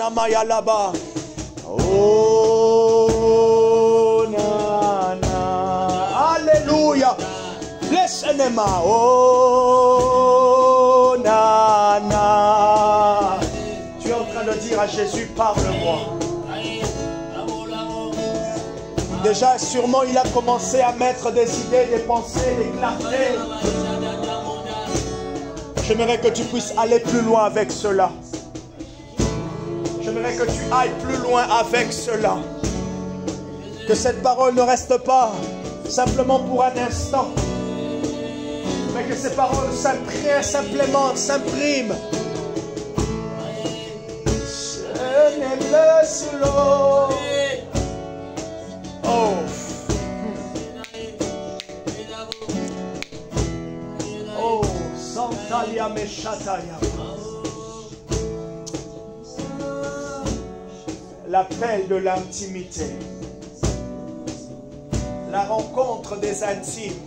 Namaya là-bas. Oh, nana. Alléluia. Bless Enema. Oh, nana. Tu es en train de dire à Jésus, parle-moi. Déjà, sûrement, il a commencé à mettre des idées, des pensées, des clartés. J'aimerais que tu puisses aller plus loin avec cela. J'aimerais que tu ailles plus loin avec cela. Que cette parole ne reste pas simplement pour un instant. Mais que ces paroles s'impriment. Oh. Oh, Santalia Meshataya. L'appel de l'intimité. La rencontre des intimes.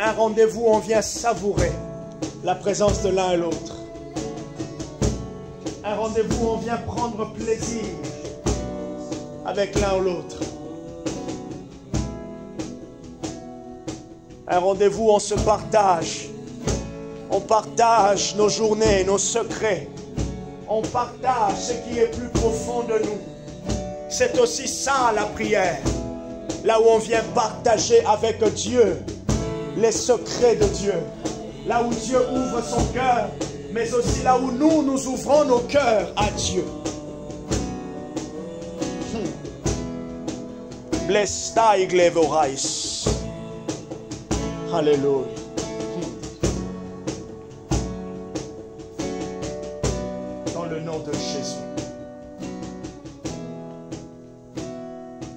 Un rendez-vous où on vient savourer la présence de l'un et l'autre. Un rendez-vous où on vient prendre plaisir avec l'un ou l'autre. Un rendez-vous où on se partage. On partage nos journées, nos secrets. On partage ce qui est plus profond de nous. C'est aussi ça la prière. Là où on vient partager avec Dieu les secrets de Dieu. Là où Dieu ouvre son cœur, mais aussi là où nous ouvrons nos cœurs à Dieu. Bless thy glevorais. Alléluia. Dans le nom de Jésus.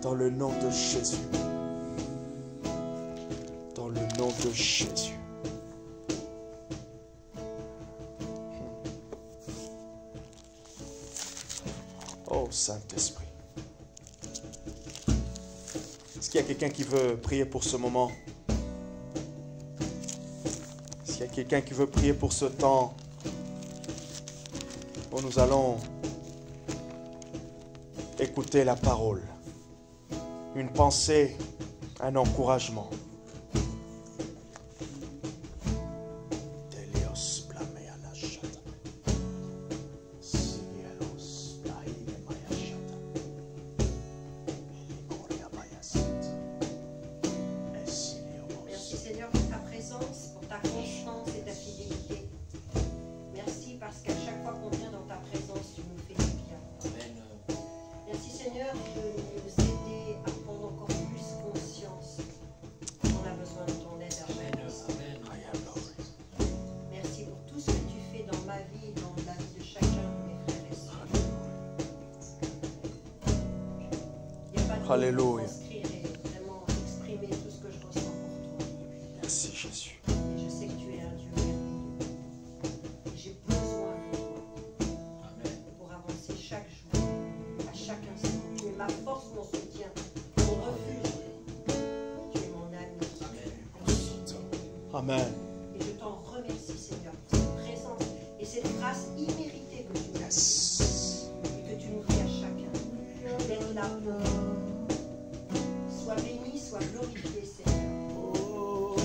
Dans le nom de Jésus. Dans le nom de Jésus. Oh Saint-Esprit. Est-ce qu'il y a quelqu'un qui veut prier pour ce moment? Est-ce qu'il y a quelqu'un qui veut prier pour ce temps où nous allons écouter la parole? Une pensée, un encouragement. Merci Seigneur pour ta présence, pour ta constance et ta fidélité. Merci parce qu'à chaque fois qu'on vient dans ta présence, tu nous fais du bien. Amen. Merci Seigneur de nous aider à prendre encore plus conscience qu'on a besoin de ton aide à chaque instant. Merci pour tout ce que tu fais dans ma vie et dans la vie de chacun de mes frères et sœurs. Il n'y a pas de Alléluia. inscrire et vraiment exprimer tout ce que je ressens pour toi. Merci Jésus. Et je sais que tu es un Dieu merveilleux. Et j'ai besoin de toi. Amen. Pour avancer chaque jour, à chaque instant. Tu es ma force, mon soutien, mon refuge. Tu es mon ami. Amen. Amen. Et je t'en remercie, Seigneur, pour cette présence et cette grâce imméritée que tu nous donnes. Et que tu nous fais à chacun. D'être là pour nous. Sois béni, sois glorifié, Seigneur.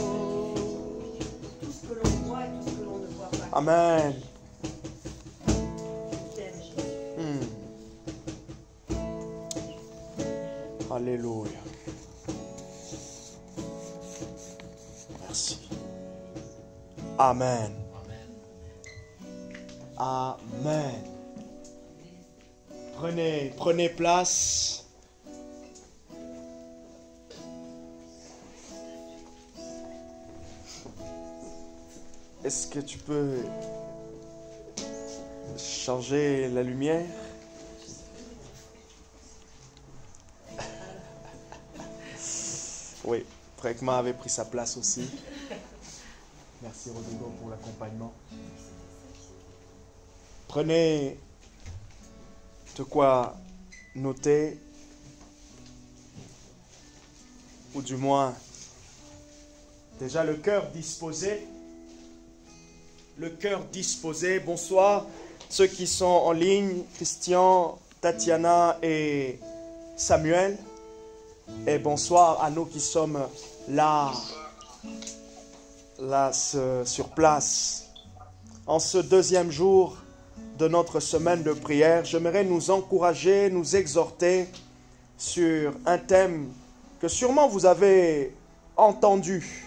Tout ce que l'on voit et tout ce que l'on ne voit pas. Amen. Je t'aime, Jésus. Alléluia. Merci. Amen. Amen. Prenez place. Est-ce que tu peux changer la lumière? Oui, Fréquement avait pris sa place aussi. Merci Rodrigo pour l'accompagnement. Prenez de quoi noter, ou du moins déjà le cœur disposé. Le cœur disposé. Bonsoir. ceux qui sont en ligne, Christian, Tatiana et Samuel. Et bonsoir à nous qui sommes là sur place. En ce deuxième jour de notre semaine de prière, j'aimerais nous encourager, nous exhorter sur un thème que sûrement vous avez entendu.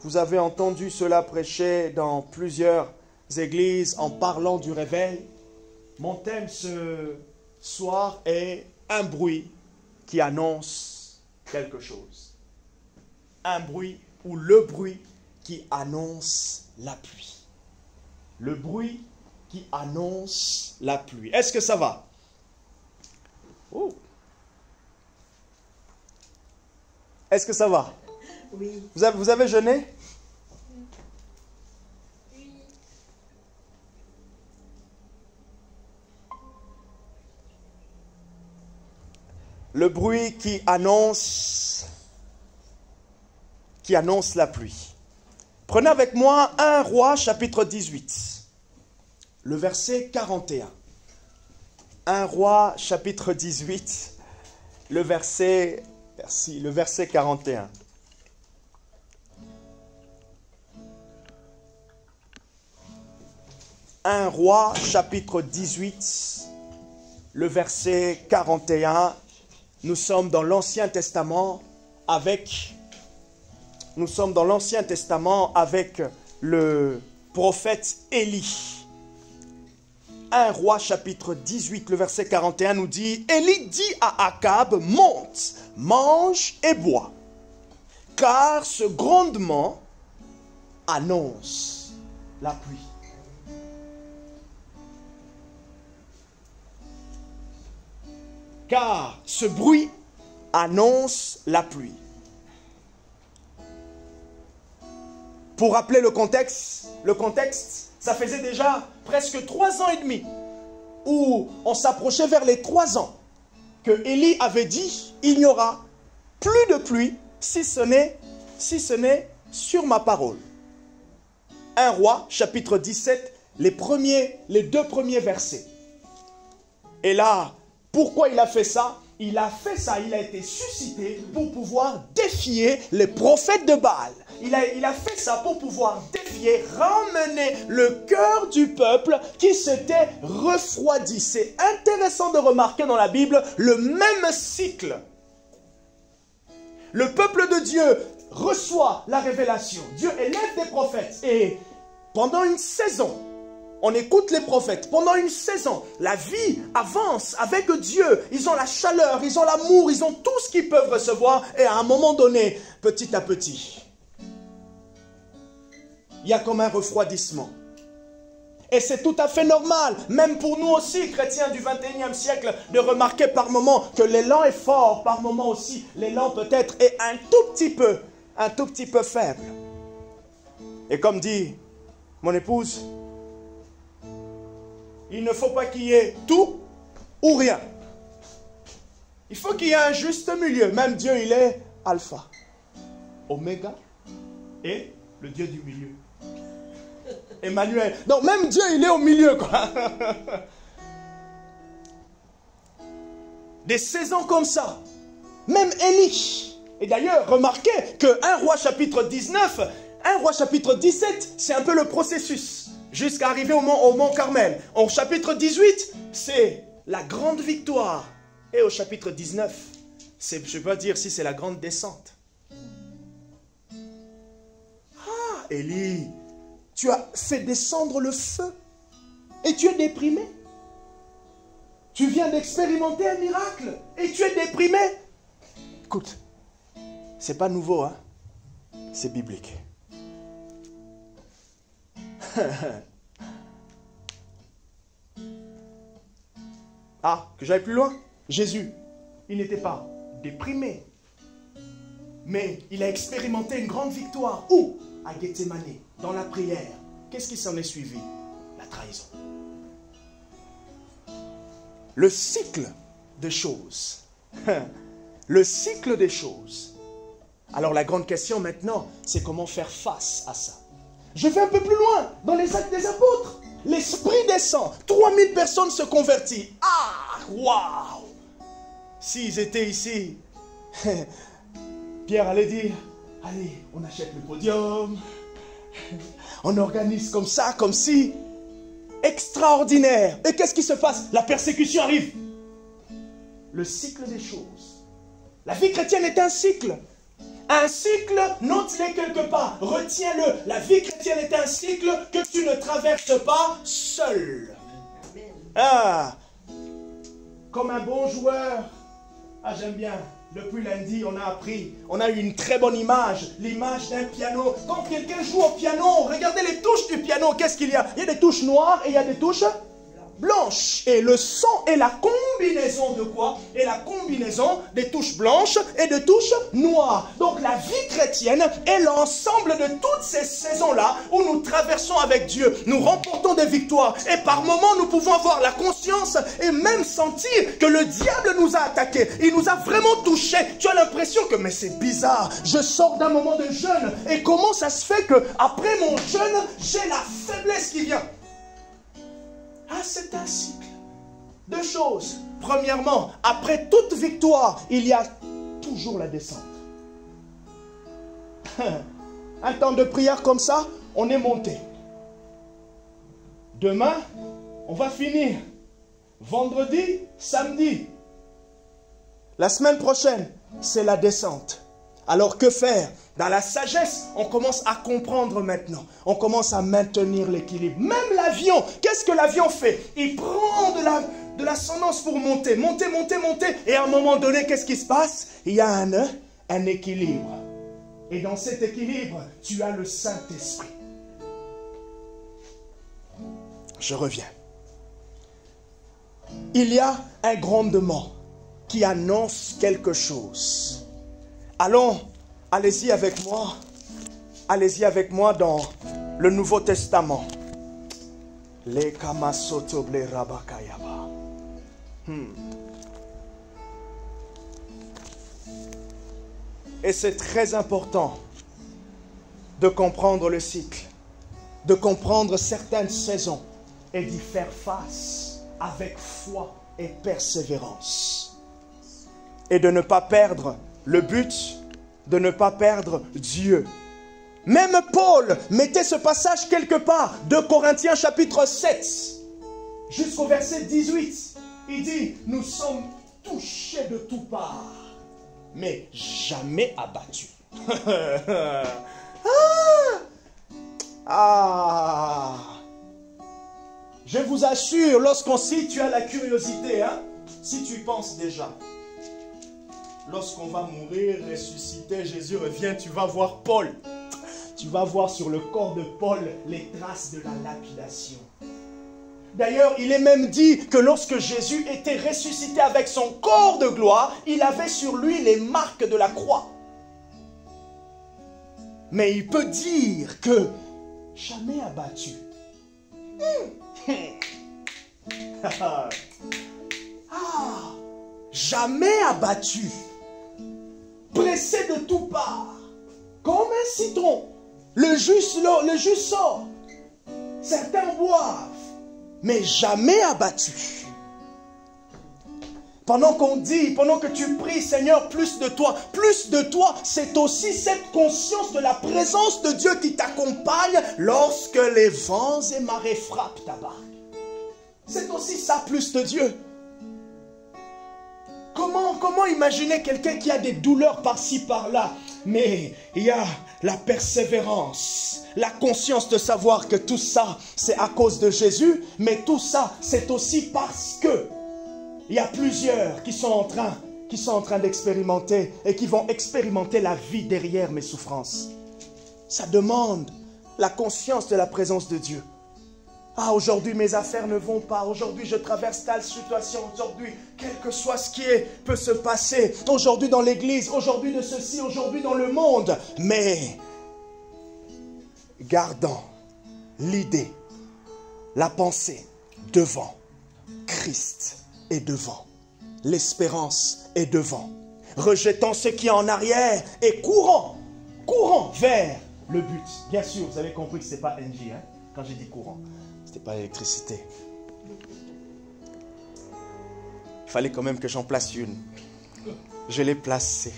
Vous avez entendu cela prêcher dans plusieurs églises en parlant du réveil. Mon thème ce soir est un bruit qui annonce quelque chose. Un bruit ou le bruit qui annonce la pluie. Le bruit qui annonce la pluie. Est-ce que ça va? Oh. Est-ce que ça va? Oui. Vous avez jeûné? Oui. Le bruit qui annonce la pluie. Prenez avec moi 1 Roi chapitre 18. Le verset 41. 1 Roi chapitre 18, le verset 41. Un Roi chapitre 18, le verset 41. Nous sommes dans l'Ancien Testament avec le prophète Élie. 1 Roi chapitre 18, le verset 41 nous dit, Élie dit à Akab, monte, mange et bois, car ce grondement annonce la pluie. Car ce bruit annonce la pluie. Pour rappeler le contexte, ça faisait déjà presque 3 ans et demi où on s'approchait vers les 3 ans que Élie avait dit, il n'y aura plus de pluie si ce n'est sur ma parole. 1 Roi, chapitre 17, les 2 premiers versets. Et là, pourquoi il a fait ça? Il a été suscité pour pouvoir défier les prophètes de Baal. Il a fait ça pour pouvoir défier, ramener le cœur du peuple qui s'était refroidi. C'est intéressant de remarquer dans la Bible le même cycle. Le peuple de Dieu reçoit la révélation. Dieu élève des prophètes et pendant une saison, on écoute les prophètes. Pendant une saison, la vie avance avec Dieu. Ils ont la chaleur, ils ont l'amour, ils ont tout ce qu'ils peuvent recevoir. Et à un moment donné, petit à petit, il y a comme un refroidissement. Et c'est tout à fait normal, même pour nous aussi, chrétiens du 21e siècle, de remarquer par moments que l'élan est fort, par moments aussi, l'élan peut-être est un tout petit peu faible. Et comme dit mon épouse, il ne faut pas qu'il y ait tout ou rien. Il faut qu'il y ait un juste milieu. Même Dieu, il est alpha, oméga et le Dieu du milieu. Emmanuel. Donc même Dieu, il est au milieu, quoi. Des saisons comme ça. Même Élie. Et d'ailleurs, remarquez que 1 Roi chapitre 19, 1 Roi chapitre 17, c'est un peu le processus. Jusqu'à arriver au mont Carmel. Au chapitre 18, c'est la grande victoire. Et au chapitre 19, je ne peux pas dire si c'est la grande descente. Ah, Élie, tu as fait descendre le feu et tu es déprimé. Tu viens d'expérimenter un miracle et tu es déprimé. Écoute, c'est pas nouveau, hein? C'est biblique. Ah, que j'aille plus loin? Jésus, il n'était pas déprimé, mais il a expérimenté une grande victoire. Où? À Gethsémane, dans la prière. Qu'est-ce qui s'en est suivi? La trahison. Le cycle des choses. Le cycle des choses. Alors la grande question maintenant, c'est comment faire face à ça. Je vais un peu plus loin, dans les Actes des Apôtres. L'Esprit descend. 3000 personnes se convertissent. Ah, waouh! S'ils étaient ici, Pierre allait dire, allez, on achète le podium. On organise comme ça, comme si. Extraordinaire. Et qu'est-ce qui se passe? La persécution arrive. Le cycle des choses. La vie chrétienne est un cycle. Un cycle, note-le quelque part. Retiens-le. La vie chrétienne est un cycle que tu ne traverses pas seul. Ah, comme un bon joueur. Ah, j'aime bien. Depuis lundi, on a appris, on a eu une très bonne image, l'image d'un piano. Quand quelqu'un joue au piano, regardez les touches du piano, qu'est-ce qu'il y a? Il y a des touches noires et il y a des touches blanches. Et le son est la combinaison de quoi? Et la combinaison des touches blanches et de touches noires. Donc la vie chrétienne est l'ensemble de toutes ces saisons-là où nous traversons avec Dieu. Nous remportons des victoires. Et par moments, nous pouvons avoir la conscience et même sentir que le diable nous a attaqués. Il nous a vraiment touchés. Tu as l'impression que, mais c'est bizarre, je sors d'un moment de jeûne. Et comment ça se fait que après mon jeûne, j'ai la faiblesse qui vient? Ah, c'est un cycle. Deux choses. Premièrement, après toute victoire, il y a toujours la descente. Un temps de prière comme ça, on est monté. Demain, on va finir. Vendredi, samedi. La semaine prochaine, c'est la descente. Alors que faire? Dans la sagesse, on commence à comprendre maintenant. On commence à maintenir l'équilibre. Même l'avion, qu'est-ce que l'avion fait? Il prend de l'ascendance pour monter, monter. Et à un moment donné, qu'est-ce qui se passe? Il y a un équilibre. Et dans cet équilibre, tu as le Saint-Esprit. Je reviens. Il y a un grondement qui annonce quelque chose. Allez-y avec moi. Allez-y avec moi dans le Nouveau Testament. Les Kamasotoble Rabakayaba. Et c'est très important de comprendre le cycle, de comprendre certaines saisons et d'y faire face avec foi et persévérance. Et de ne pas perdre le but, de ne pas perdre Dieu. Même Paul mettait ce passage quelque part, 2 Corinthiens chapitre 7, jusqu'au verset 18. Il dit, nous sommes touchés de toutes parts, mais jamais abattus. Je vous assure, si tu as la curiosité, si tu y penses déjà, lorsqu'on va mourir, ressusciter, Jésus revient, tu vas voir Paul. Tu vas voir sur le corps de Paul les traces de la lapidation. D'ailleurs, il est même dit que lorsque Jésus était ressuscité avec son corps de gloire, il avait sur lui les marques de la croix. Mais il peut dire que jamais abattu. Jamais abattu. Pressé de toutes parts. Comme un citron. Le jus sort. Certains boivent. Mais jamais abattu. Pendant que tu pries, Seigneur, plus de toi, c'est aussi cette conscience de la présence de Dieu qui t'accompagne lorsque les vents et marées frappent ta barque. C'est aussi ça, plus de Dieu. Comment imaginer quelqu'un qui a des douleurs par-ci, par-là, mais il y a la persévérance, la conscience de savoir que tout ça, c'est à cause de Jésus, mais tout ça, c'est aussi parce que il y a plusieurs qui sont en train d'expérimenter et qui vont expérimenter la vie derrière mes souffrances. Ça demande la conscience de la présence de Dieu. Ah, aujourd'hui mes affaires ne vont pas, aujourd'hui je traverse telle situation, aujourd'hui, quel que soit ce qui peut se passer, aujourd'hui dans l'église, aujourd'hui de ceci, aujourd'hui dans le monde. Mais, gardons l'idée, la pensée devant. Christ est devant. L'espérance est devant. Rejetons ce qui est en arrière et courons vers le but. Bien sûr, vous avez compris que ce n'est pas NJ, quand j'ai dit courant. C'était pas l'électricité. Il fallait quand même que j'en place une. Je l'ai placée.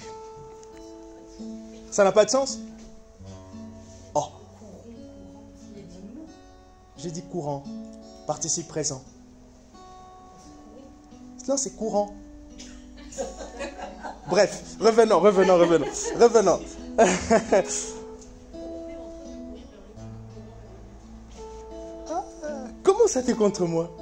Ça n'a pas de sens? Oh. J'ai dit courant. Participe présent. Non, c'est courant. Bref, revenons. Comment ça t'es contre moi?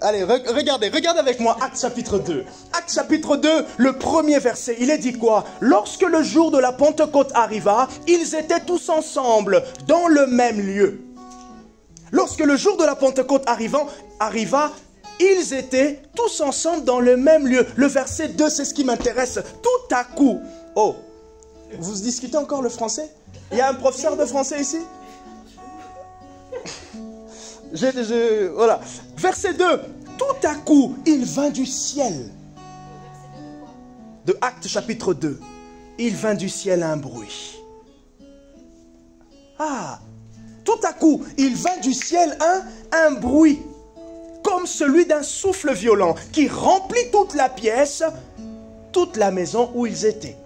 Allez, regardez avec moi Actes chapitre 2. Actes chapitre 2, le premier verset, il est dit quoi? Lorsque le jour de la Pentecôte arriva, ils étaient tous ensemble dans le même lieu. Lorsque le jour de la Pentecôte arriva, ils étaient tous ensemble dans le même lieu. Le verset 2, c'est ce qui m'intéresse. Tout à coup. Oh, vous discutez encore le français? Il y a un professeur de français ici? Voilà. Verset 2. Tout à coup, il vint du ciel. De Actes chapitre 2. Il vint du ciel un bruit. Ah. Tout à coup, il vint du ciel un bruit. Comme celui d'un souffle violent qui remplit toute la pièce, toute la maison où ils étaient.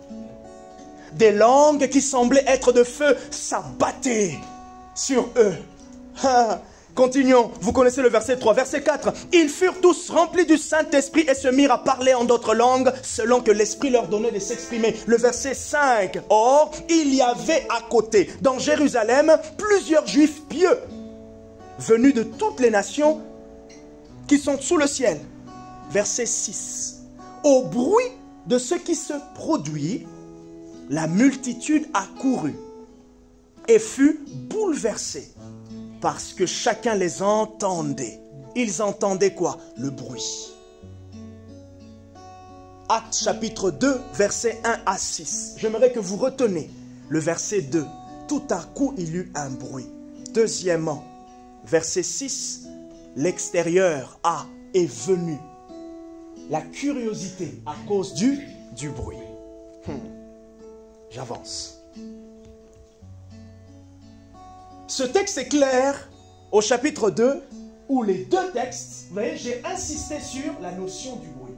Des langues qui semblaient être de feu s'abattaient sur eux. Ah. Continuons, vous connaissez le verset 3, verset 4. Ils furent tous remplis du Saint-Esprit et se mirent à parler en d'autres langues selon que l'Esprit leur donnait de s'exprimer. Le verset 5. Or, il y avait à côté, dans Jérusalem, plusieurs Juifs pieux, venus de toutes les nations qui sont sous le ciel. Verset 6. Au bruit de ce qui se produit, la multitude accourut et fut bouleversée. Parce que chacun les entendait. Ils entendaient quoi? Le bruit. Actes chapitre 2, versets 1 à 6. J'aimerais que vous reteniez le verset 2. Tout à coup, il y eut un bruit. Deuxièmement, verset 6. L'extérieur est venu. La curiosité à cause du bruit. J'avance. Ce texte est clair au chapitre 2, où les deux textes, vous voyez, j'ai insisté sur la notion du bruit.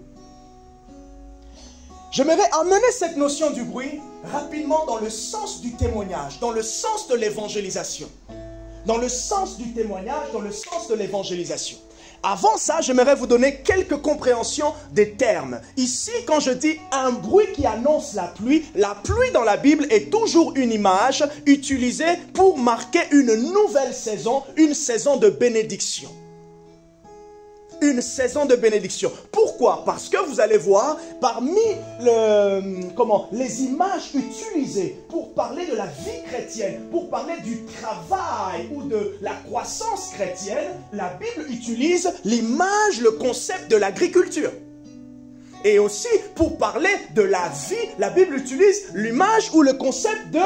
J'aimerais amener cette notion du bruit rapidement dans le sens du témoignage, dans le sens de l'évangélisation. Dans le sens du témoignage, dans le sens de l'évangélisation. Avant ça, j'aimerais vous donner quelques compréhensions des termes. Ici, quand je dis un bruit qui annonce la pluie dans la Bible est toujours une image utilisée pour marquer une nouvelle saison, une saison de bénédiction. Une saison de bénédiction. Pourquoi? Parce que vous allez voir, parmi les images utilisées pour parler de la vie chrétienne, pour parler du travail ou de la croissance chrétienne, la Bible utilise l'image, le concept de l'agriculture. Et aussi, pour parler de la vie, la Bible utilise l'image ou le concept de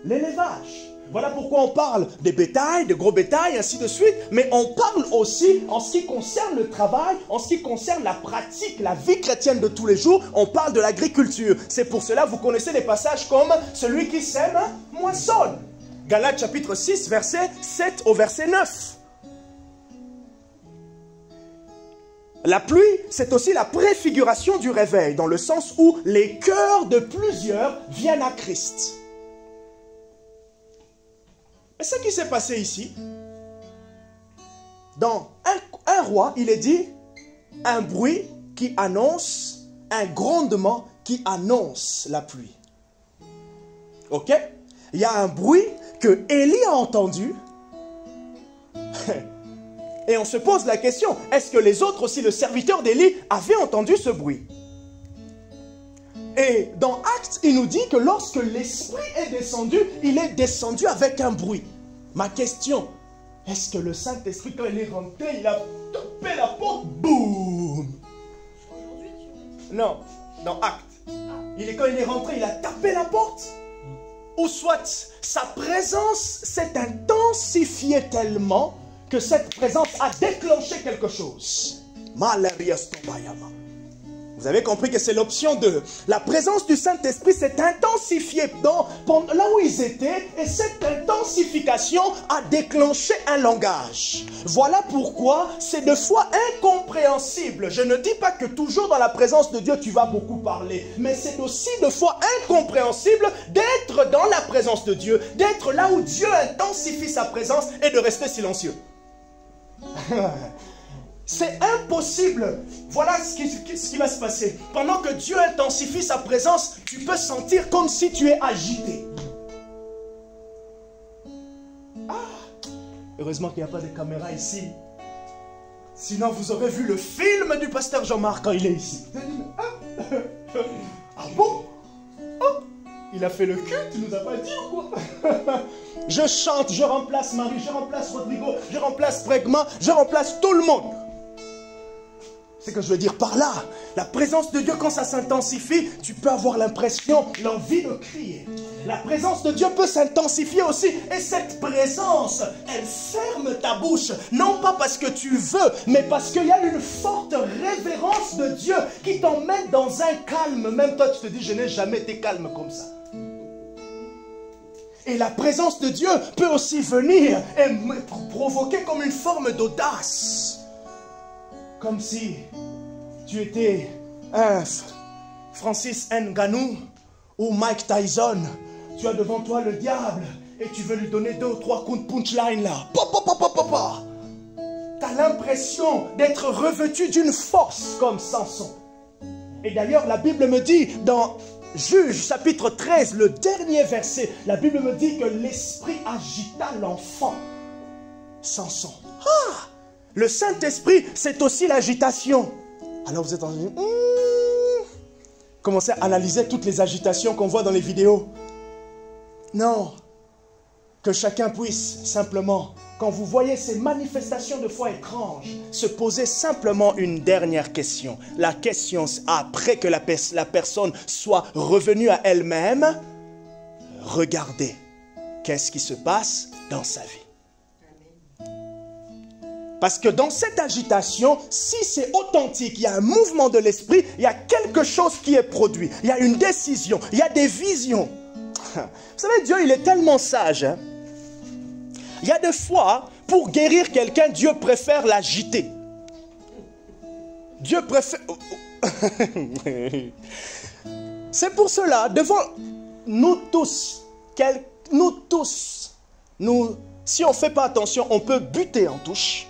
l'élevage. Voilà pourquoi on parle des bétails, de gros bétail, ainsi de suite. Mais on parle aussi, en ce qui concerne le travail, en ce qui concerne la pratique, la vie chrétienne de tous les jours, on parle de l'agriculture. C'est pour cela que vous connaissez des passages comme « Celui qui sème, moissonne ». Galates chapitre 6, verset 7 au verset 9. La pluie, c'est aussi la préfiguration du réveil, dans le sens où les cœurs de plusieurs viennent à Christ. Et ce qui s'est passé ici, dans un roi, il est dit un bruit qui annonce, un grondement qui annonce la pluie. Ok? Il y a un bruit que Élie a entendu. Et on se pose la question, est-ce que les autres aussi, le serviteur d'Élie, avaient entendu ce bruit? Et dans Actes, il nous dit que lorsque l'Esprit est descendu, il est descendu avec un bruit. Ma question, est-ce que le Saint-Esprit, quand il est rentré, il a tapé la porte, boum? Non, dans Actes. Quand il est rentré, il a tapé la porte. Ou soit, sa présence s'est intensifiée tellement que cette présence a déclenché quelque chose. Vous avez compris que c'est l'option 2. La présence du Saint-Esprit s'est intensifiée là où ils étaient, et cette intensification a déclenché un langage. Voilà pourquoi c'est de fois incompréhensible. Je ne dis pas que toujours dans la présence de Dieu tu vas beaucoup parler, mais c'est aussi de fois incompréhensible d'être dans la présence de Dieu, d'être là où Dieu intensifie sa présence et de rester silencieux. C'est impossible. Voilà ce qui va se passer. Pendant que Dieu intensifie sa présence, tu peux sentir comme si tu es agité. Ah, heureusement qu'il n'y a pas de caméra ici. Sinon, vous aurez vu le film du pasteur Jean-Marc quand il est ici. Ah bon? Oh, il a fait le culte, il nous a pas dit ou quoi? Je chante, je remplace Marie, je remplace Rodrigo, je remplace Bregma, je remplace tout le monde. C'est que je veux dire par là, la présence de Dieu, quand ça s'intensifie, tu peux avoir l'impression, l'envie de crier. La présence de Dieu peut s'intensifier aussi. Et cette présence, elle ferme ta bouche. Non pas parce que tu veux, mais parce qu'il y a une forte révérence de Dieu qui t'emmène dans un calme. Même toi, tu te dis, je n'ai jamais été calme comme ça. Et la présence de Dieu peut aussi venir et provoquer comme une forme d'audace. Comme si tu étais un Francis Ngannou ou Mike Tyson. Tu as devant toi le diable et tu veux lui donner 2 ou 3 coups de punchline là. Tu as l'impression d'être revêtu d'une force comme Samson. Et d'ailleurs, la Bible me dit dans Juge chapitre 13, le dernier verset, la Bible me dit que l'esprit agita l'enfant Samson. Ah! Le Saint-Esprit, c'est aussi l'agitation. Alors vous êtes en train de dire, commencez à analyser toutes les agitations qu'on voit dans les vidéos. Non. Que chacun puisse simplement, quand vous voyez ces manifestations de foi étranges, se poser simplement une dernière question. La question, après que la personne soit revenue à elle-même, regardez qu'est-ce qui se passe dans sa vie. Parce que dans cette agitation, si c'est authentique, il y a un mouvement de l'esprit, il y a quelque chose qui est produit. Il y a une décision, il y a des visions. Vous savez, Dieu, il est tellement sage. Hein? Il y a des fois, pour guérir quelqu'un, Dieu préfère l'agiter. Dieu préfère... C'est pour cela, devant nous tous, si on ne fait pas attention, on peut buter en touche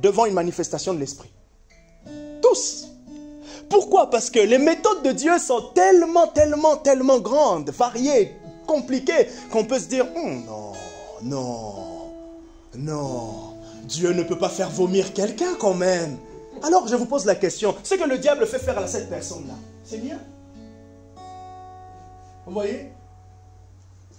devant une manifestation de l'esprit. Tous. Pourquoi? Parce que les méthodes de Dieu sont tellement grandes, variées, compliquées, qu'on peut se dire, non, Dieu ne peut pas faire vomir quelqu'un quand même. Alors je vous pose la question, ce que le diable fait faire à cette personne-là, c'est bien? Vous voyez?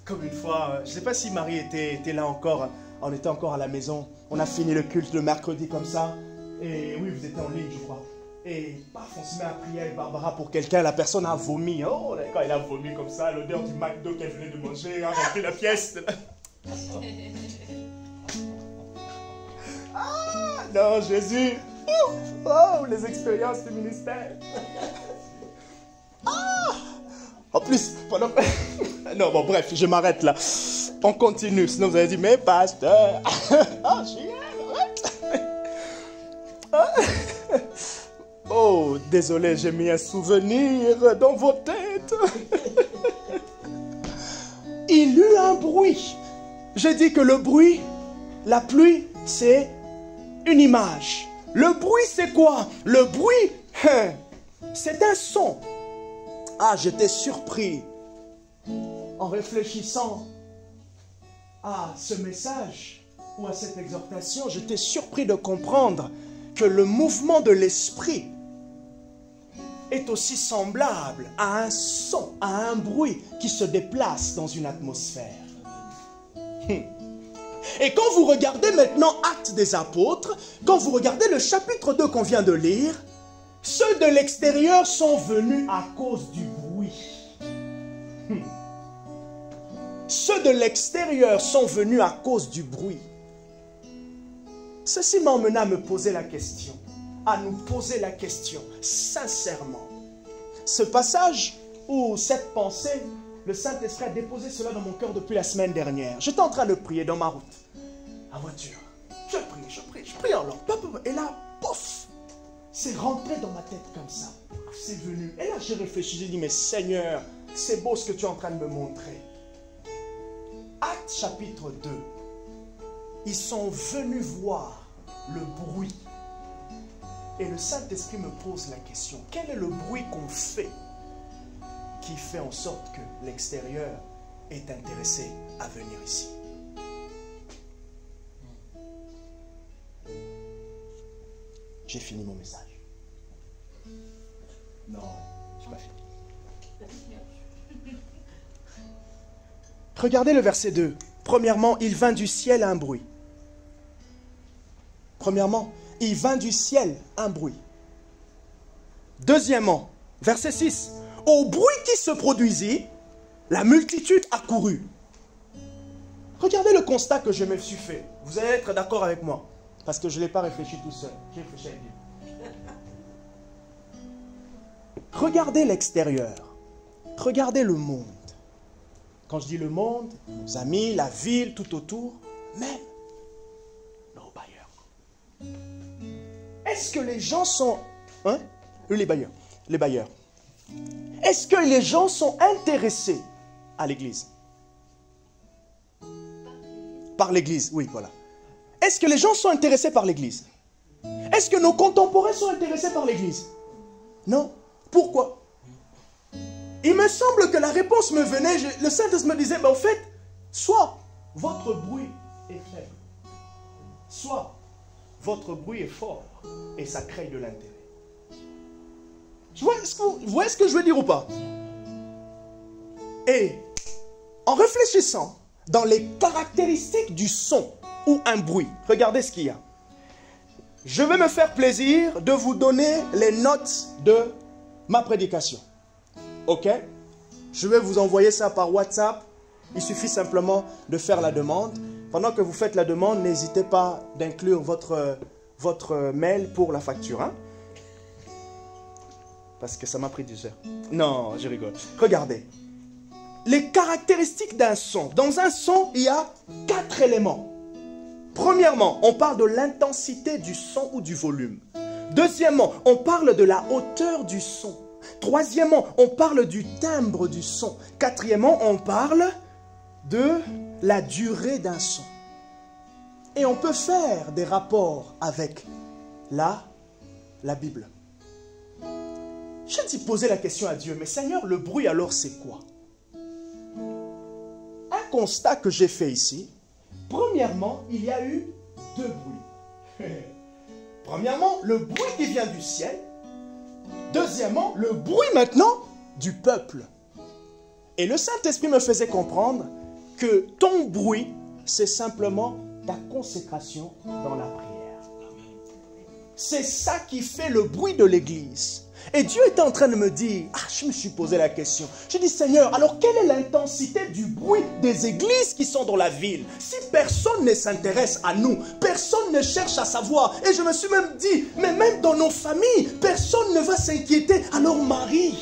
Comme une fois, je ne sais pas si Marie était là encore, on était encore à la maison, on a fini le culte le mercredi comme ça, et oui, vous étiez en ligne, je crois. Et paf, on se met à prier avec Barbara pour quelqu'un, la personne a vomi. Oh, quand il a vomi comme ça, l'odeur du McDo qu'elle venait de manger a rempli la pièce. Ah, non, Jésus. Oh, les expériences du ministère. Ah, en plus, pendant... Non, bon, bref, je m'arrête là. On continue, sinon vous allez dire, mais pasteur. Ah, oh, désolé, j'ai mis un souvenir dans vos têtes. Il eut un bruit. J'ai dit que le bruit, la pluie, c'est une image. Le bruit, c'est quoi? Le bruit, c'est un son. Ah, j'étais surpris en réfléchissant à ce message ou à cette exhortation. J'étais surpris de comprendre que le mouvement de l'esprit est aussi semblable à un son, à un bruit qui se déplace dans une atmosphère. Et quand vous regardez maintenant Actes des Apôtres, quand vous regardez le chapitre 2 qu'on vient de lire, ceux de l'extérieur sont venus à cause du bruit. Ceux de l'extérieur sont venus à cause du bruit. Ceci m'emmena à me poser la question, à nous poser la question, sincèrement. ce passage ou cette pensée, le Saint-Esprit a déposé cela dans mon cœur depuis la semaine dernière. J'étais en train de prier dans ma route, en voiture. Je prie en langue. Et là, pouf, c'est rentré dans ma tête comme ça. C'est venu. Et là, j'ai réfléchi, j'ai dit, mais Seigneur, c'est beau ce que tu es en train de me montrer. Actes chapitre 2. Ils sont venus voir le bruit. Et le Saint-Esprit me pose la question, quel est le bruit qu'on fait qui fait en sorte que l'extérieur est intéressé à venir ici? J'ai fini mon message. Non, je n'ai pas fini. Regardez le verset 2. Premièrement, il vint du ciel un bruit. Premièrement, il vint du ciel un bruit. Deuxièmement, verset 6. Au bruit qui se produisit, la multitude accourut. Regardez le constat que je me suis fait. Vous allez être d'accord avec moi. Parce que je ne l'ai pas réfléchi tout seul. J'ai réfléchi avec Dieu. Regardez l'extérieur. Regardez le monde. Quand je dis le monde, nos amis, la ville, tout autour, même nos bailleurs. Est-ce que les gens sont... Hein? Les bailleurs. Les bailleurs. Est-ce que les gens sont intéressés à l'église? Par l'église, oui, voilà. Est-ce que les gens sont intéressés par l'église? Est-ce que nos contemporains sont intéressés par l'église? Non. Pourquoi? Il me semble que la réponse me venait, le Saint-Esprit me disait, en fait, soit votre bruit est faible, soit votre bruit est fort et ça crée de l'intérêt. Vous voyez ce que je veux dire ou pas? Et en réfléchissant dans les caractéristiques du son ou un bruit, regardez ce qu'il y a. Je vais me faire plaisir de vous donner les notes de ma prédication. Ok? Je vais vous envoyer ça par WhatsApp. Il suffit simplement de faire la demande. Pendant que vous faites la demande, n'hésitez pas d'inclure votre mail pour la facture. Hein? Parce que ça m'a pris 10 heures. Non, je rigole. Regardez. Les caractéristiques d'un son. Dans un son, il y a 4 éléments. Premièrement, on parle de l'intensité du son ou du volume. Deuxièmement, on parle de la hauteur du son. Troisièmement, on parle du timbre du son. Quatrièmement, on parle de la durée d'un son. Et on peut faire des rapports avec la Bible. J'ai dit poser la question à Dieu, mais Seigneur, le bruit alors c'est quoi? Un constat que j'ai fait ici, premièrement, il y a eu 2 bruits. Premièrement, le bruit qui vient du ciel. Deuxièmement, le bruit maintenant du peuple. Et le Saint-Esprit me faisait comprendre que ton bruit, c'est simplement ta consécration dans la prière. C'est ça qui fait le bruit de l'église. Et Dieu était en train de me dire, je me suis posé la question. J'ai dit, Seigneur, alors quelle est l'intensité du bruit des églises qui sont dans la ville? Si personne ne s'intéresse à nous, personne ne cherche à savoir. Et je me suis même dit, mais même dans nos familles, personne ne va s'inquiéter. Alors Marie,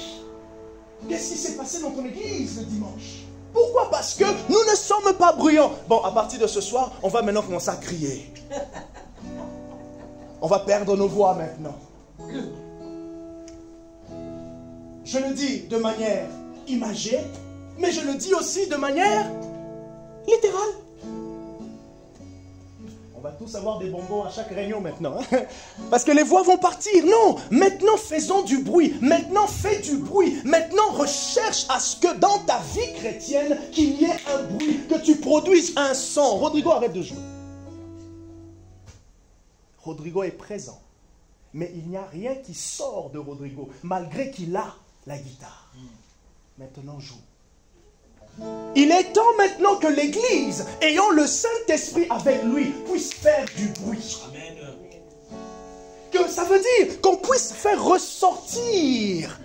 qu'est-ce qui s'est passé dans ton église le dimanche? Pourquoi? Parce que nous ne sommes pas bruyants. Bon, à partir de ce soir, on va maintenant commencer à crier. On va perdre nos voix maintenant. Je le dis de manière imagée, mais je le dis aussi de manière littérale. On va tous avoir des bonbons à chaque réunion maintenant. Hein? Parce que les voix vont partir. Non, maintenant faisons du bruit. Maintenant fais du bruit. Maintenant recherche à ce que dans ta vie chrétienne, qu'il y ait un bruit, que tu produises un son. Rodrigo, arrête de jouer. Rodrigo est présent. Mais il n'y a rien qui sort de Rodrigo, malgré qu'il a la guitare. Maintenant joue. Il est temps maintenant que l'Église, ayant le Saint-Esprit avec lui, puisse faire du bruit. Amen. Que ça veut dire qu'on puisse faire ressortir,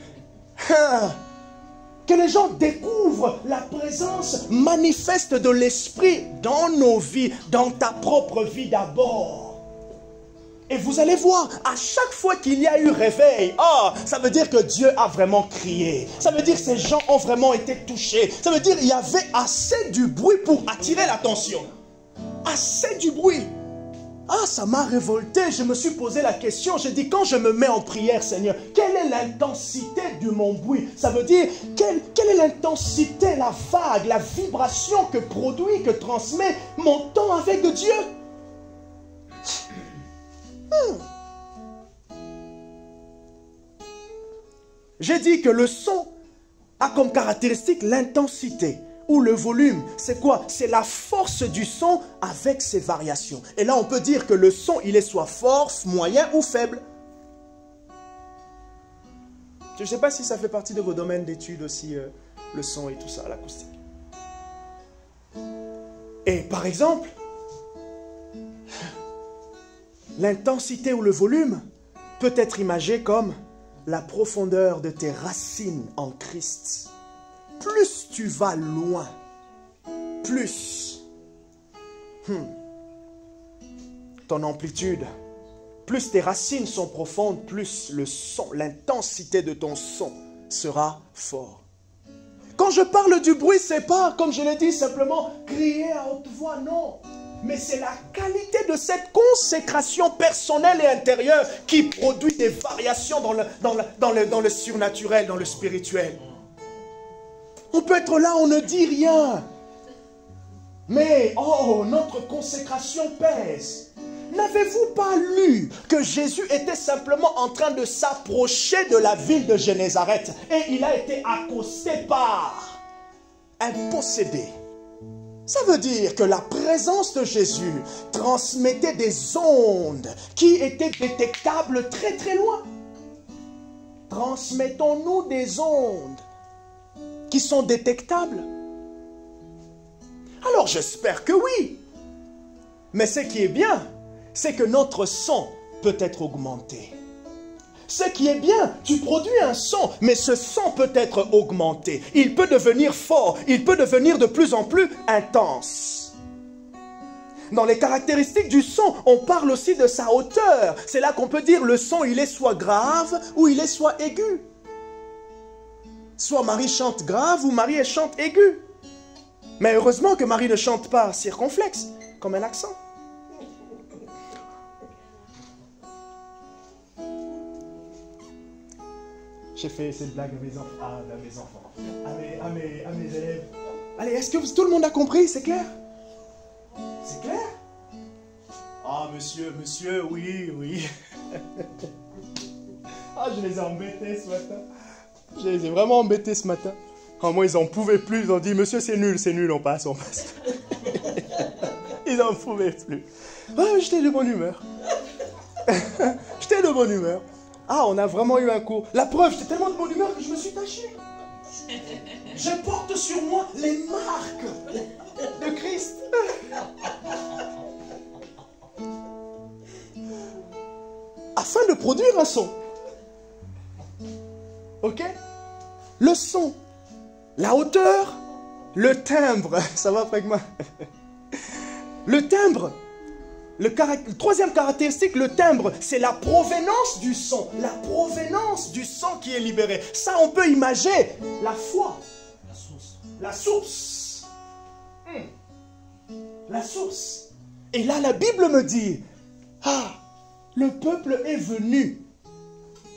que les gens découvrent la présence manifeste de l'Esprit dans nos vies, dans ta propre vie d'abord. Et vous allez voir, à chaque fois qu'il y a eu réveil, ça veut dire que Dieu a vraiment crié. Ça veut dire que ces gens ont vraiment été touchés. Ça veut dire qu'il y avait assez du bruit pour attirer l'attention. Assez du bruit. Ça m'a révolté. Je me suis posé la question. J'ai dit, quand je me mets en prière, Seigneur, quelle est l'intensité de mon bruit? Ça veut dire, quelle est l'intensité, la vague, la vibration que produit, que transmet mon temps avec Dieu? J'ai dit que le son a comme caractéristique l'intensité ou le volume. C'est quoi? C'est la force du son avec ses variations. Et là, on peut dire que le son, il est soit fort, moyen ou faible. Je ne sais pas si ça fait partie de vos domaines d'études aussi, le son et tout ça, l'acoustique. Et par exemple, l'intensité ou le volume peut être imagé comme la profondeur de tes racines en Christ. Plus tu vas loin, plus ton amplitude, plus tes racines sont profondes, plus le son, l'intensité de ton son sera fort. Quand je parle du bruit, c'est pas, comme je l'ai dit, simplement crier à haute voix, non. Mais c'est la qualité de cette consécration personnelle et intérieure qui produit des variations dans le surnaturel, dans le spirituel. On peut être là, on ne dit rien. Mais, notre consécration pèse. N'avez-vous pas lu que Jésus était simplement en train de s'approcher de la ville de Génézareth et il a été accosté par un possédé? Ça veut dire que la présence de Jésus transmettait des ondes qui étaient détectables très très loin. Transmettons-nous des ondes qui sont détectables? Alors j'espère que oui. Mais ce qui est bien, c'est que notre son peut être augmenté. Ce qui est bien, tu produis un son, mais ce son peut être augmenté. Il peut devenir fort, il peut devenir de plus en plus intense. Dans les caractéristiques du son, on parle aussi de sa hauteur. C'est là qu'on peut dire le son, il est soit grave ou il est soit aigu. Soit Marie chante grave ou Marie elle chante aigu. Mais heureusement que Marie ne chante pas circonflexe, comme un accent. J'ai fait cette blague à mes enfants, à mes élèves. Allez, est-ce que tout le monde a compris? C'est clair? C'est clair? Monsieur, oui. Je les ai embêtés ce matin. Je les ai vraiment embêtés ce matin. Moi, ils n'en pouvaient plus. Ils ont dit, monsieur, c'est nul, on passe. Ils n'en pouvaient plus. J'étais de bonne humeur. On a vraiment eu un cours. La preuve, j'étais tellement de bonne humeur que je me suis taché. Je porte sur moi les marques de Christ. Afin de produire un son. Ok? Le son, la hauteur, le timbre. Ça va avec moi? Le timbre. Troisième caractéristique, le timbre, c'est la provenance du son. La provenance du son qui est libéré. Ça, on peut imaginer la foi. La source. La source. Et là, la Bible me dit, le peuple est venu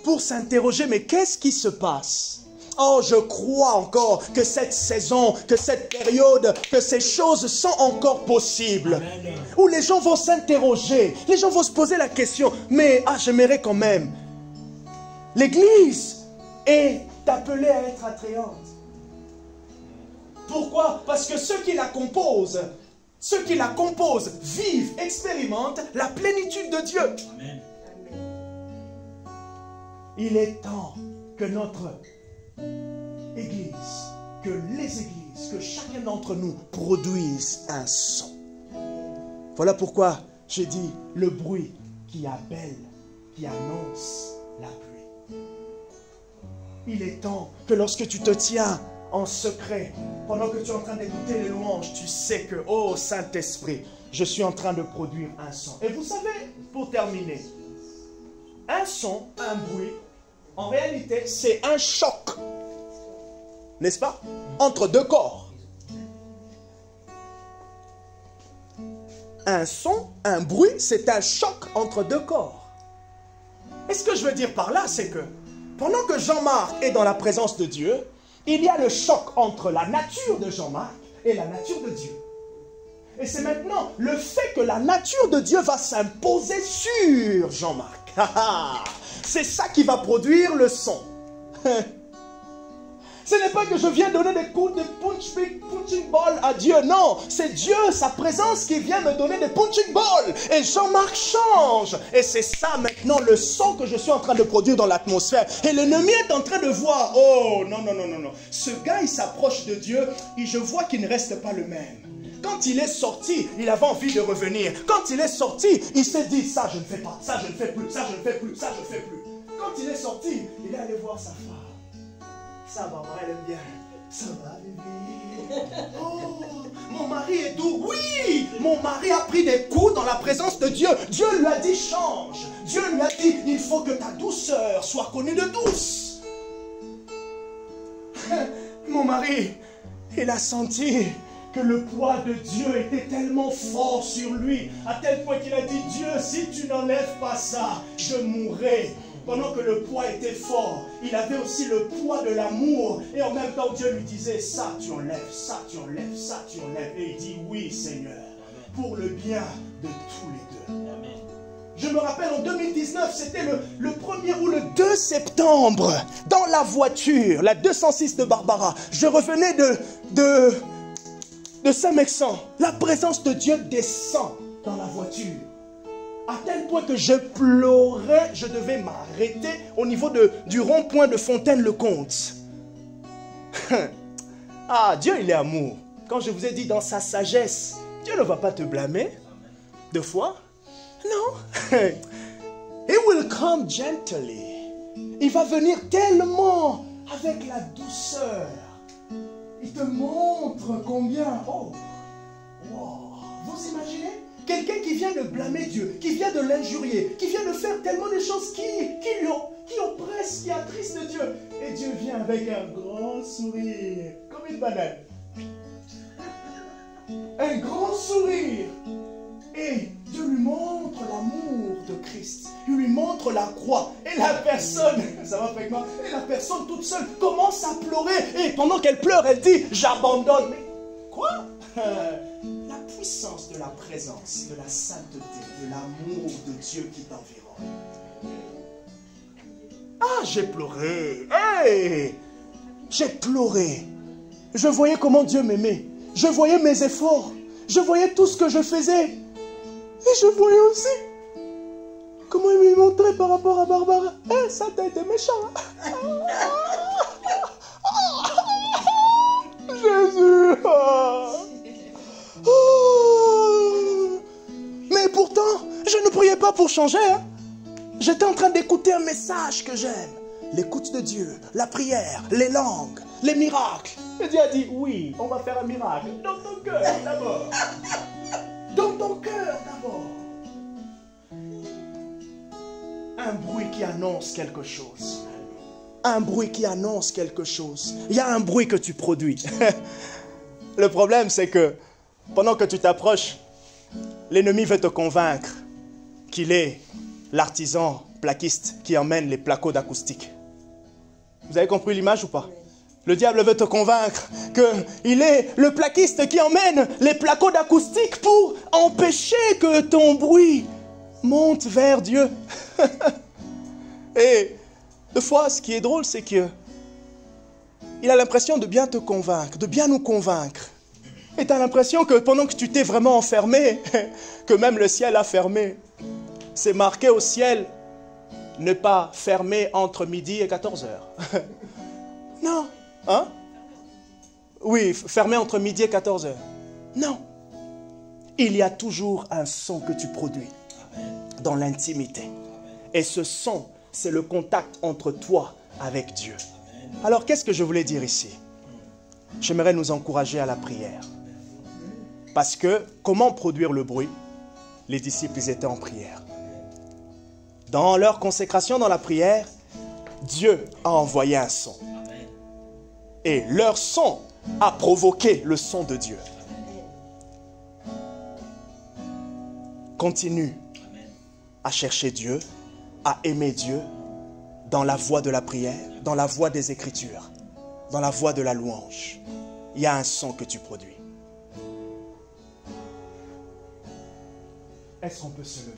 pour s'interroger, mais qu'est-ce qui se passe? Je crois encore que cette saison, que cette période, que ces choses sont encore possibles. Amen. Où les gens vont s'interroger, les gens vont se poser la question, mais j'aimerais quand même. L'Église est appelée à être attrayante. Pourquoi? Parce que ceux qui la composent vivent, expérimentent la plénitude de Dieu. Amen. Il est temps que notre Église, que les églises, que chacun d'entre nous produise un son. Voilà pourquoi j'ai dit le bruit qui appelle, qui annonce la pluie. Il est temps que lorsque tu te tiens en secret, pendant que tu es en train d'écouter les louanges, tu sais que, Saint-Esprit, je suis en train de produire un son. Et vous savez, pour terminer, Un son, un bruit, en réalité, c'est un choc. N'est-ce pas? Entre deux corps. Un son, un bruit, c'est un choc entre deux corps. Et ce que je veux dire par là, c'est que pendant que Jean-Marc est dans la présence de Dieu, il y a le choc entre la nature de Jean-Marc et la nature de Dieu. Et c'est maintenant le fait que la nature de Dieu va s'imposer sur Jean-Marc. C'est ça qui va produire le son. Ce n'est pas que je viens donner des coups de punching ball à Dieu. Non, c'est Dieu, sa présence qui vient me donner des punching balls. Et Jean-Marc change. Et c'est ça maintenant le son que je suis en train de produire dans l'atmosphère. Et l'ennemi est en train de voir. Oh, non, non, non, non, non. Ce gars, il s'approche de Dieu et je vois qu'il ne reste pas le même. Quand il est sorti, il avait envie de revenir. Quand il est sorti, il s'est dit, ça je ne fais pas, ça je ne fais plus, ça je ne fais plus, ça je ne fais plus. Quand il est sorti, il est allé voir sa femme. Ça va, elle aime bien. Ça va, bébé. Oh, mon mari est doux. Oui, mon mari a pris des coups dans la présence de Dieu. Dieu lui a dit, change. Dieu lui a dit, il faut que ta douceur soit connue de tous. Mon mari, il a senti que le poids de Dieu était tellement fort sur lui, à tel point qu'il a dit, Dieu, si tu n'enlèves pas ça, je mourrai. Pendant que le poids était fort, il avait aussi le poids de l'amour. Et en même temps, Dieu lui disait, ça tu enlèves, ça tu enlèves, ça tu enlèves. Et il dit, oui Seigneur, pour le bien de tous les deux. Amen. Je me rappelle en 2019, c'était le 1er ou le 2 septembre, dans la voiture, la 206 de Barbara. Je revenais de Saint-Mexan. La présence de Dieu descend dans la voiture. À tel point que je pleurais, je devais m'arrêter au niveau du rond-point de Fontaine-le-Comte. Ah, Dieu, il est amour. Quand je vous ai dit dans sa sagesse, Dieu ne va pas te blâmer. Deux fois? Non. He will come gently. Il va venir tellement avec la douceur. Il te montre combien. Oh, wow. Vous imaginez? Quelqu'un qui vient de blâmer Dieu, qui vient de l'injurier, qui vient de faire tellement de choses qui oppressent, qui attristent Dieu. Et Dieu vient avec un grand sourire, comme une banane. Un grand sourire. Et Dieu lui montre l'amour de Christ. Il lui montre la croix. Et la personne, ça va avec moi, et la personne toute seule commence à pleurer. Et pendant qu'elle pleure, elle dit, j'abandonne. Mais quoi? La puissance de la présence, de la sainteté, de l'amour de Dieu qui t'environne. Ah, j'ai pleuré. Hey! J'ai pleuré. Je voyais comment Dieu m'aimait. Je voyais mes efforts. Je voyais tout ce que je faisais. Et je voyais aussi comment il me montrait par rapport à Barbara. Eh, ça t'a été méchant. Jésus. Oh. Mais pourtant, je ne priais pas pour changer. Hein. J'étais en train d'écouter un message que j'aime. L'écoute de Dieu, la prière, les langues, les miracles. Et Dieu a dit, oui, on va faire un miracle. Dans ton cœur d'abord. Dans ton cœur d'abord. Un bruit qui annonce quelque chose. Un bruit qui annonce quelque chose. Il y a un bruit que tu produis. Le problème, c'est que pendant que tu t'approches, l'ennemi veut te convaincre qu'il est l'artisan plaquiste qui emmène les placos d'acoustique. Vous avez compris l'image ou pas? Le diable veut te convaincre qu'il est le plaquiste qui emmène les placos d'acoustique pour empêcher que ton bruit monte vers Dieu. Et des fois, ce qui est drôle, c'est que il a l'impression de bien te convaincre, de bien nous convaincre. Et tu as l'impression que pendant que tu t'es vraiment enfermé, que même le ciel a fermé. C'est marqué au ciel, ne pas fermer entre midi et 14 heures. Non. Hein? Oui, fermé entre midi et 14 heures. Non. Il y a toujours un son que tu produis dans l'intimité. Et ce son, c'est le contact entre toi avec Dieu. Alors, qu'est-ce que je voulais dire ici? J'aimerais nous encourager à la prière. Parce que, comment produire le bruit? Les disciples, ils étaient en prière. Dans leur consécration, dans la prière, Dieu a envoyé un son. Et leur son a provoqué le son de Dieu. Continue à chercher Dieu, à aimer Dieu dans la voie de la prière, dans la voie des Écritures, dans la voie de la louange. Il y a un son que tu produis. Est-ce qu'on peut se lever?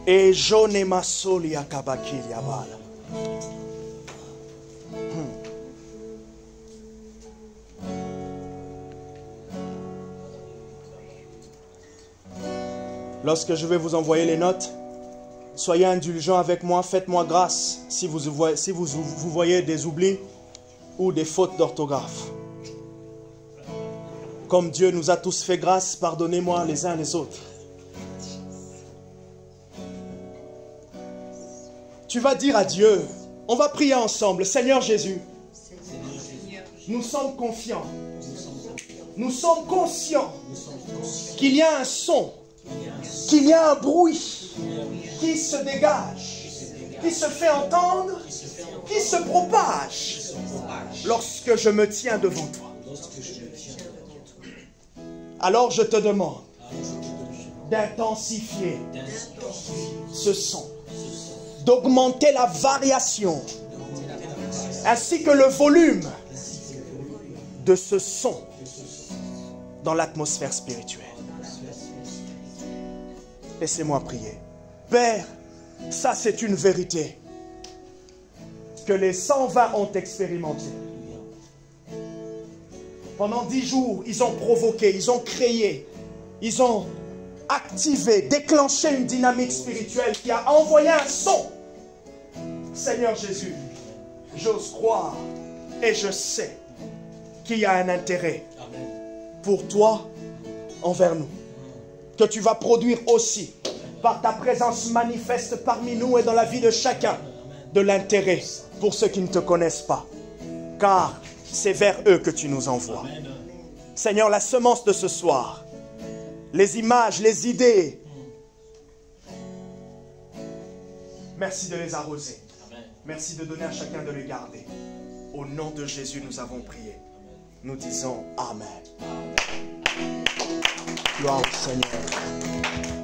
Et jone masoli akabakili abala. Lorsque je vais vous envoyer les notes, soyez indulgents avec moi, faites-moi grâce si vous voyez des oublis ou des fautes d'orthographe. Comme Dieu nous a tous fait grâce, pardonnez-moi les uns les autres. Tu vas dire à Dieu, on va prier ensemble, Seigneur Jésus, nous sommes confiants, nous sommes conscients qu'il y a un son, qu'il y a un bruit qui se dégage, qui se fait entendre, qui se propage lorsque je me tiens devant toi. Alors je te demande d'intensifier ce son, d'augmenter la variation, ainsi que le volume de ce son dans l'atmosphère spirituelle. Laissez-moi prier. Père, ça c'est une vérité que les 120 ont expérimenté. Pendant 10 jours, ils ont provoqué, ils ont créé, ils ont activé, déclenché une dynamique spirituelle qui a envoyé un son. Seigneur Jésus, j'ose croire et je sais qu'il y a un intérêt pour toi envers nous, que tu vas produire aussi par ta présence manifeste parmi nous et dans la vie de chacun de l'intérêt pour ceux qui ne te connaissent pas, car c'est vers eux que tu nous envoies. Seigneur, la semence de ce soir, les images, les idées, merci de les arroser. Merci de donner à chacun de les garder. Au nom de Jésus, nous avons prié. Nous disons Amen. Gloire au Seigneur.